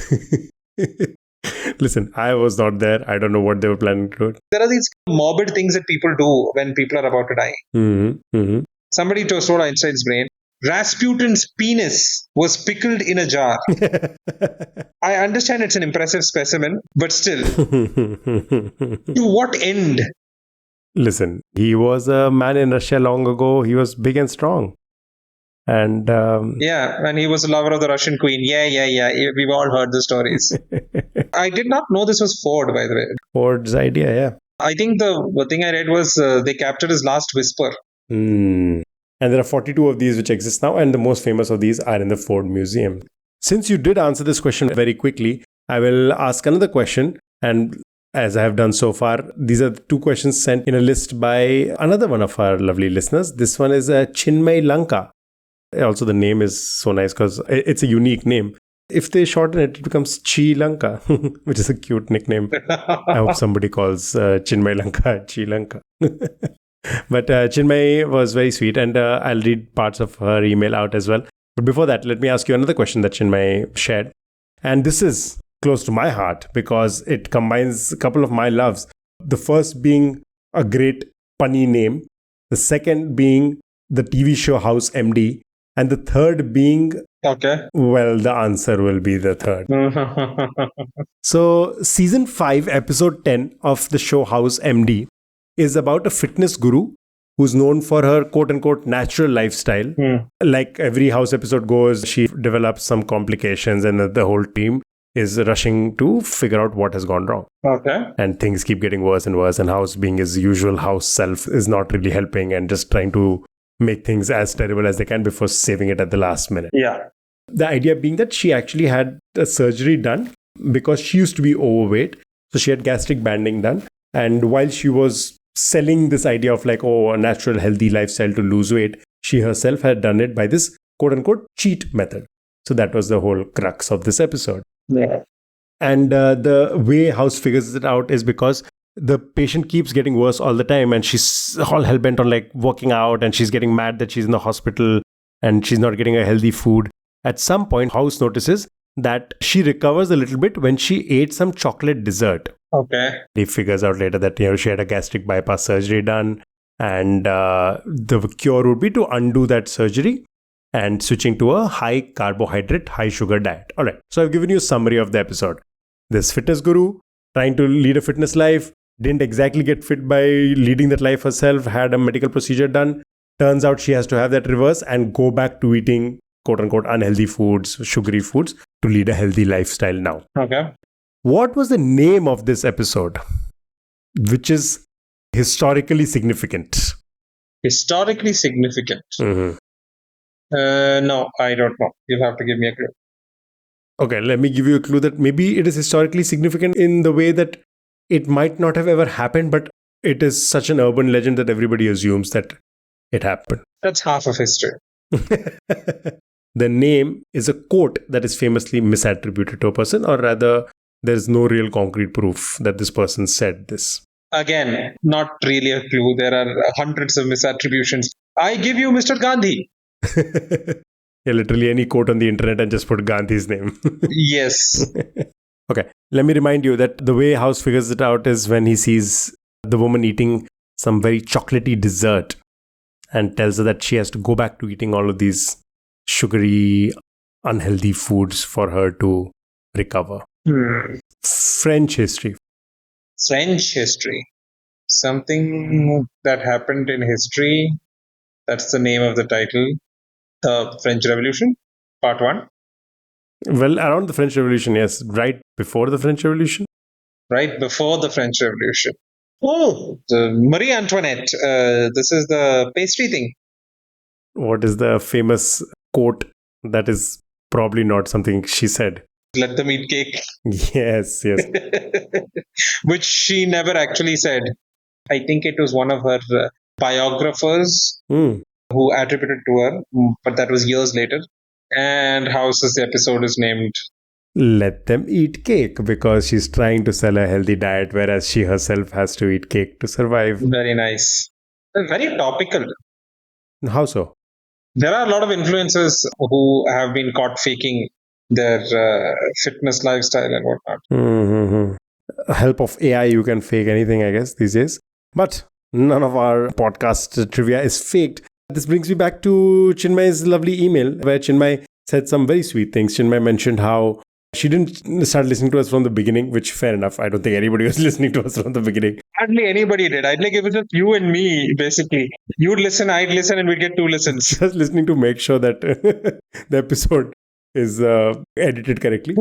Listen, I was not there. I don't know what they were planning to do. There are these morbid things that people do when people are about to die. Mm-hmm. Somebody told Einstein's brain, Rasputin's penis was pickled in a jar. I understand it's an impressive specimen, but still, to what end? Listen, he was a man in Russia long ago. He was big and strong. And Yeah, and he was a lover of the Russian queen. Yeah. We've all heard the stories. I did not know this was Ford, by the way. Ford's idea, yeah. I think the thing I read was they captured his last whisper. And there are 42 of these which exist now, and the most famous of these are in the Ford Museum. Since you did answer this question very quickly, I will ask another question. And as I have done so far, these are the 2 questions sent in a list by another one of our lovely listeners. This one is Chinmay Lanka. Also, the name is so nice because it's a unique name. If they shorten it, it becomes Chi Lanka, which is a cute nickname. I hope somebody calls Chinmay Lanka Chi Lanka. But Chinmay was very sweet, and I'll read parts of her email out as well. But before that, let me ask you another question that Chinmay shared. And this is close to my heart because it combines a couple of my loves. The first being a great punny name, the second being the TV show House MD, and the third being, Okay. well, the answer will be the third. So, season 5, episode 10 of the show House MD is about a fitness guru who's known for her quote-unquote natural lifestyle. Like every house episode goes, she develops some complications and the whole team is rushing to figure out what has gone wrong. Okay. And things keep getting worse and worse, and House, being his usual house self, is not really helping and just trying to make things as terrible as they can before saving it at the last minute. Yeah. The idea being that she actually had a surgery done because she used to be overweight. So she had gastric banding done. And while she was selling this idea of like, a natural healthy lifestyle to lose weight, she herself had done it by this quote unquote cheat method. So that was the whole crux of this episode. Yeah. And the way House figures it out is because the patient keeps getting worse all the time, and she's all hell-bent on like working out, and she's getting mad that she's in the hospital and she's not getting a healthy food. At some point, House notices that she recovers a little bit when she ate some chocolate dessert. Okay. He figures out later that she had a gastric bypass surgery done, and the cure would be to undo that surgery and switching to a high carbohydrate, high sugar diet. All right. So I've given you a summary of the episode. This fitness guru trying to lead a fitness life, didn't exactly get fit by leading that life herself, had a medical procedure done. Turns out she has to have that reverse and go back to eating quote unquote unhealthy foods, sugary foods, to lead a healthy lifestyle now. Okay. What was the name of this episode, which is historically significant? Historically significant. Mm-hmm. No, I don't know. You'll have to give me a clue. Okay, let me give you a clue that maybe it is historically significant in the way that it might not have ever happened, but it is such an urban legend that everybody assumes that it happened. That's half of history. The name is a quote that is famously misattributed to a person, or rather, there's no real concrete proof that this person said this. Again, not really a clue. There are hundreds of misattributions. I give you Mr. Gandhi. Yeah, literally any quote on the internet and just put Gandhi's name. Yes. Okay, let me remind you that the way House figures it out is when he sees the woman eating some very chocolatey dessert and tells her that she has to go back to eating all of these sugary, unhealthy foods for her to recover. French history. French history. Something that happened in history. That's the name of the title. The French Revolution. Part 1. Well, around the French Revolution, yes. Right before the French Revolution. Right before the French Revolution. Oh, the Marie Antoinette. This is the pastry thing. What is the famous quote that is probably not something she said? Let them eat cake. Yes, yes. Which she never actually said. I think it was one of her biographers Mm. who attributed to her, but that was years later. And how is the episode is named? Let them eat cake, because she's trying to sell a healthy diet, whereas she herself has to eat cake to survive. Very nice. Very topical. How so? There are a lot of influencers who have been caught faking their fitness lifestyle and whatnot. Mm-hmm. Help of AI, you can fake anything, I guess, these days. But none of our podcast trivia is faked. This brings me back to Chinmay's lovely email, where Chinmay said some very sweet things. Chinmay mentioned how she didn't start listening to us from the beginning, which fair enough. I don't think anybody was listening to us from the beginning. Hardly anybody did. I'd like it was just you and me, basically. You'd listen, I'd listen, and we'd get 2 listens. Just listening to make sure that the episode is edited correctly.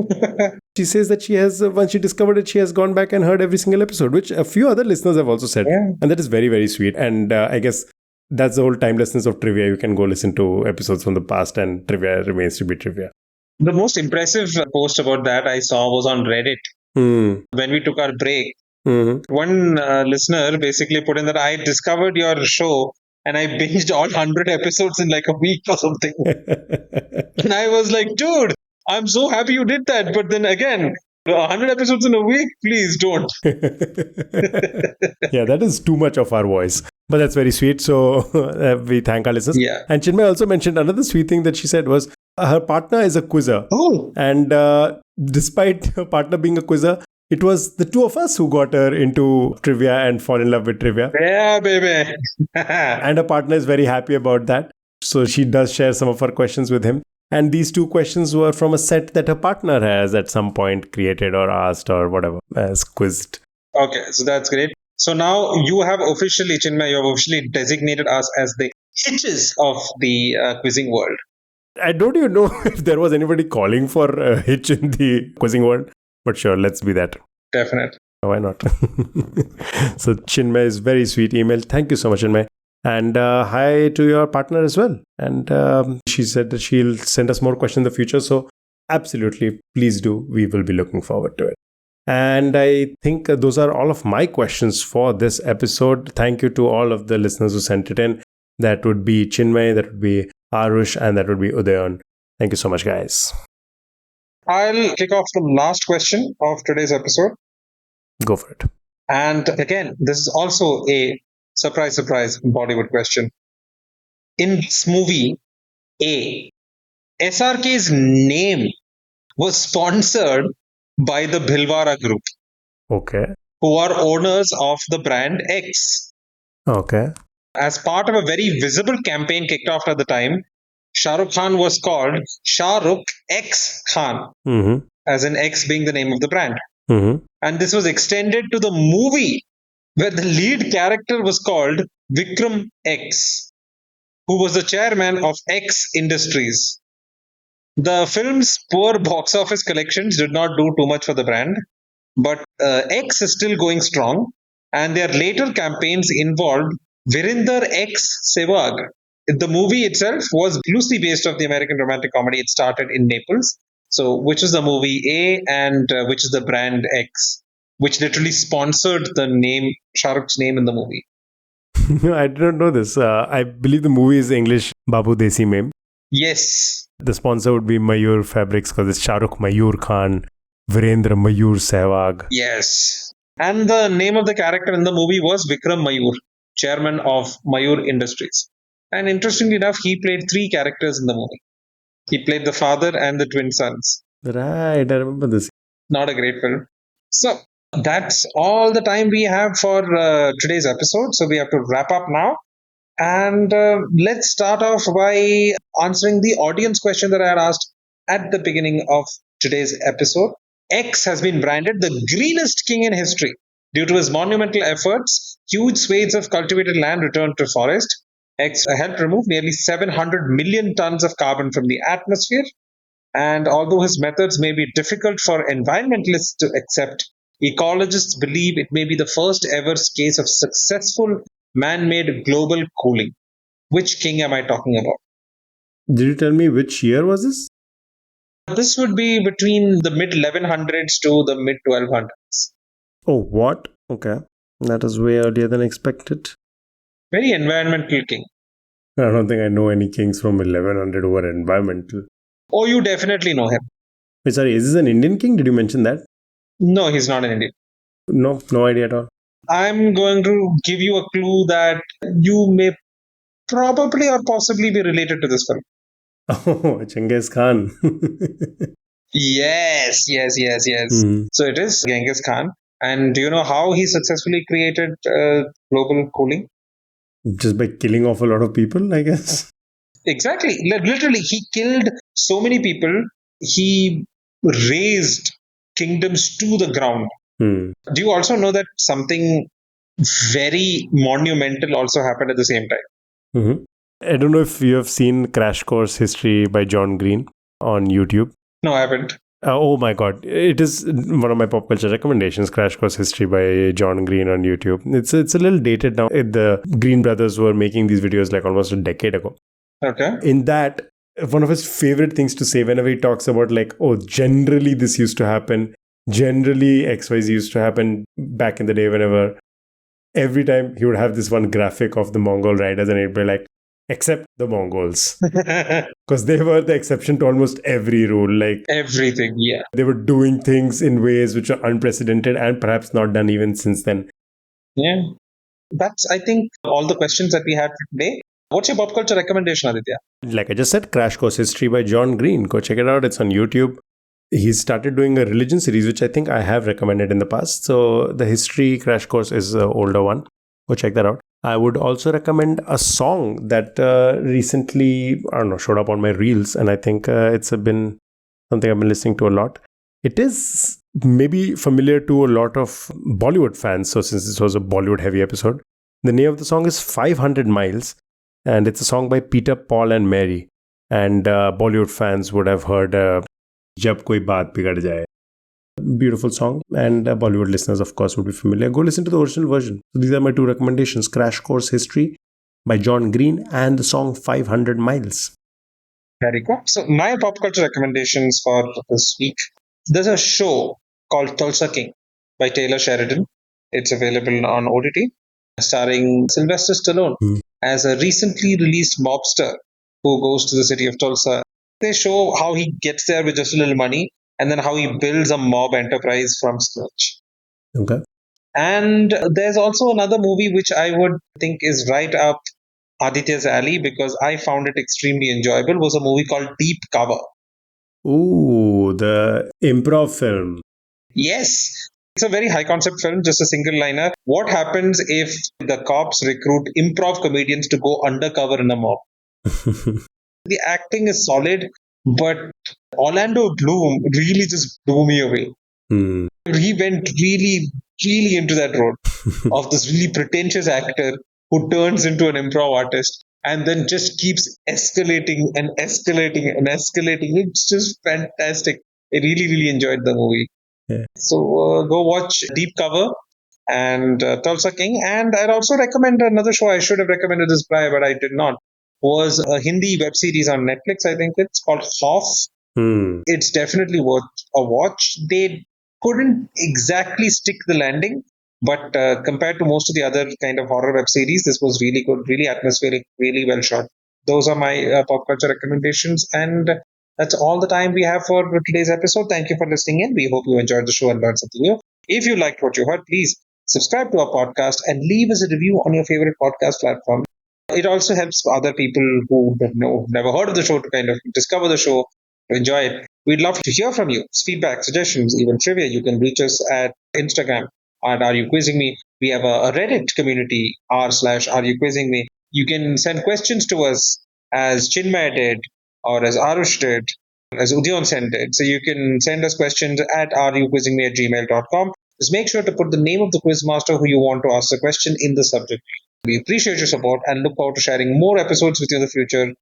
She says that she has, once she discovered it, she has gone back and heard every single episode, which a few other listeners have also said. Yeah. And that is very, very sweet. And I guess that's the whole timelessness of trivia. You can go listen to episodes from the past and trivia remains to be trivia. The most impressive post about that I saw was on Reddit. When we took our break, one listener basically put in that I discovered your show and I binged all 100 episodes in like a week or something. And I was like, dude, I'm so happy you did that. But then again, 100 episodes in a week, please don't. Yeah, that is too much of our voice. But that's very sweet. So we thank our listeners. Yeah. And Chinmay also mentioned another sweet thing that she said was her partner is a quizzer. Oh. And despite her partner being a quizzer, it was the two of us who got her into trivia and fall in love with trivia. Yeah, baby. And her partner is very happy about that. So she does share some of her questions with him. And these 2 questions were from a set that her partner has at some point created or asked or whatever, as quizzed. Okay, so that's great. So now you have officially, Chinmay, you have officially designated us as the hitches of the quizzing world. I don't even know if there was anybody calling for a hitch in the quizzing world, but sure, let's be that. Definitely. Why not? So Chinmay's very sweet email. Thank you so much, Chinmay. And hi to your partner as well. And she said that she'll send us more questions in the future. So absolutely, please do. We will be looking forward to it. And I think those are all of my questions for this episode. Thank you to all of the listeners who sent it in. That would be Chinmay, that would be Arush, and that would be Udayan. Thank you so much, guys. I'll kick off the last question of today's episode. Go for it. And again, this is also a surprise Bollywood question. In this movie, SRK's name was sponsored by the Bhilwara Group, Okay. who are owners of the brand X. Okay. As part of a very visible campaign kicked off at the time, Shah Rukh Khan was called Shah Rukh X Khan, as in X being the name of the brand. And this was extended to the movie, where the lead character was called Vikram X, who was the chairman of X Industries. The film's poor box office collections did not do too much for the brand, but X is still going strong, and their later campaigns involved Virinder X Sehwag. The movie itself was loosely based off the American romantic comedy. It started in Naples. So, which is the movie A and which is the brand X, which literally sponsored the name, Shah Rukh's name in the movie. I didn't know this. I believe the movie is English Babu Desi Mem. Yes. The sponsor would be Mayur Fabrics because it's Shah Rukh Mayur Khan, Virendra Mayur Sehwag. Yes. And the name of the character in the movie was Vikram Mayur, chairman of Mayur Industries. And interestingly enough, he played 3 characters in the movie. He played the father and the twin sons. Right, I remember this. Not a great film. So, that's all the time we have for today's episode. So, we have to wrap up now. And let's start off by answering the audience question that I had asked at the beginning of today's episode. X has been branded the greenest king in history. Due to his monumental efforts, huge swathes of cultivated land returned to forest. X helped remove nearly 700 million tons of carbon from the atmosphere. And although his methods may be difficult for environmentalists to accept, ecologists believe it may be the first ever case of successful man made global cooling. Which king am I talking about? Did you tell me which year was this? This would be between the mid 1100s to the mid 1200s. Oh, what? Okay. That is way earlier than expected. Very environmental king. I don't think I know any kings from 1100 who were environmental. Oh, you definitely know him. Wait, sorry, is this an Indian king? Did you mention that? No, he's not an Indian. No idea at all. I'm going to give you a clue that you may probably or possibly be related to this film. Oh, Genghis Khan. Yes. Hmm. So it is Genghis Khan. And do you know how he successfully created global cooling? Just by killing off a lot of people, I guess. Exactly. Literally, he killed so many people. He razed kingdoms to the ground. Hmm. Do you also know that something very monumental also happened at the same time? Mm-hmm. I don't know if you have seen Crash Course History by John Green on YouTube. No, I haven't. Oh my god, it is one of my pop culture recommendations, Crash Course History by John Green on YouTube. It's a little dated now. The Green brothers were making these videos like almost a decade ago. Okay. In that, one of his favorite things to say whenever he talks about like, oh, generally this used to happen, generally XYZ used to happen back in the day, whenever, every time he would have this one graphic of the Mongol riders and he'd be like, except the Mongols. Because they were the exception to almost every rule. Like Everything, yeah. they were doing things in ways which are unprecedented and perhaps not done even since then. Yeah. That's, I think, all the questions that we had for today. What's your pop culture recommendation, Aditya? Like I just said, Crash Course History by John Green. Go check it out. It's on YouTube. He started doing a religion series, which I think I have recommended in the past. So the history Crash Course is the older one. Go check that out. I would also recommend a song that recently, I don't know, showed up on my reels. And I think it's been something I've been listening to a lot. It is maybe familiar to a lot of Bollywood fans. So since this was a Bollywood heavy episode, the name of the song is 500 Miles. And it's a song by Peter, Paul and Mary. And Bollywood fans would have heard Jab Koi Baat Bigad Jaye. Beautiful song. And Bollywood listeners, of course, would be familiar. Go listen to the original version. So these are my two recommendations. Crash Course History by John Green and the song 500 Miles. Very cool. So my pop culture recommendations for this week. There's a show called Tulsa King by Taylor Sheridan. It's available on OTT, starring Sylvester Stallone as a recently released mobster who goes to the city of Tulsa. They show how he gets there with just a little money and then how he builds a mob enterprise from scratch. Okay. And there's also another movie which I would think is right up Aditya's alley because I found it extremely enjoyable, was a movie called Deep Cover. Ooh, the improv film. Yes, it's a very high concept film, just a single liner. What happens if the cops recruit improv comedians to go undercover in a mob? The acting is solid, but Orlando Bloom really just blew me away. He went really into that role of this really pretentious actor who turns into an improv artist and then just keeps escalating and escalating and escalating. It's just fantastic. I really enjoyed the movie. Yeah. So go watch Deep Cover and Tulsa King. And I'd also recommend another show. I should have recommended this prior, but I did not. Was a Hindi web series on Netflix. I think it's called Hoff. It's definitely worth a watch. They couldn't exactly stick the landing, but compared to most of the other kind of horror web series, this was really good, really atmospheric, really well shot. Those are my pop culture recommendations, and that's all the time we have for today's episode. Thank you for listening in. We hope you enjoyed the show and learned something new. If you liked what you heard, please subscribe to our podcast and leave us a review on your favorite podcast platform. It also helps other people who don't know, never heard of the show to kind of discover the show, to enjoy it. We'd love to hear from you. Feedback, suggestions, even trivia. You can reach us at Instagram at Are You Quizzing Me? We have a Reddit community, r/Are You Quizzing Me? You can send questions to us as Chinmay did, or as Arush did, as Udyon Sen did. So you can send us questions at areyouquizzingme@gmail.com. Just make sure to put the name of the quizmaster who you want to ask the question in the subject. We appreciate your support and look forward to sharing more episodes with you in the future.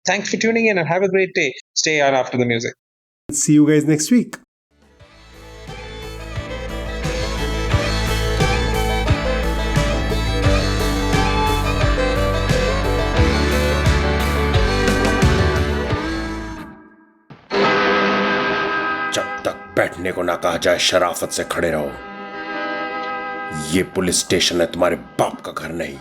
Thanks for tuning in and have a great day. Stay on after the music. See you guys next week. जब तक बैठने को ना कहा जाए शराफत से खड़े रहो। ये पुलिस स्टेशन है, तुम्हारे बाप का घर नहीं।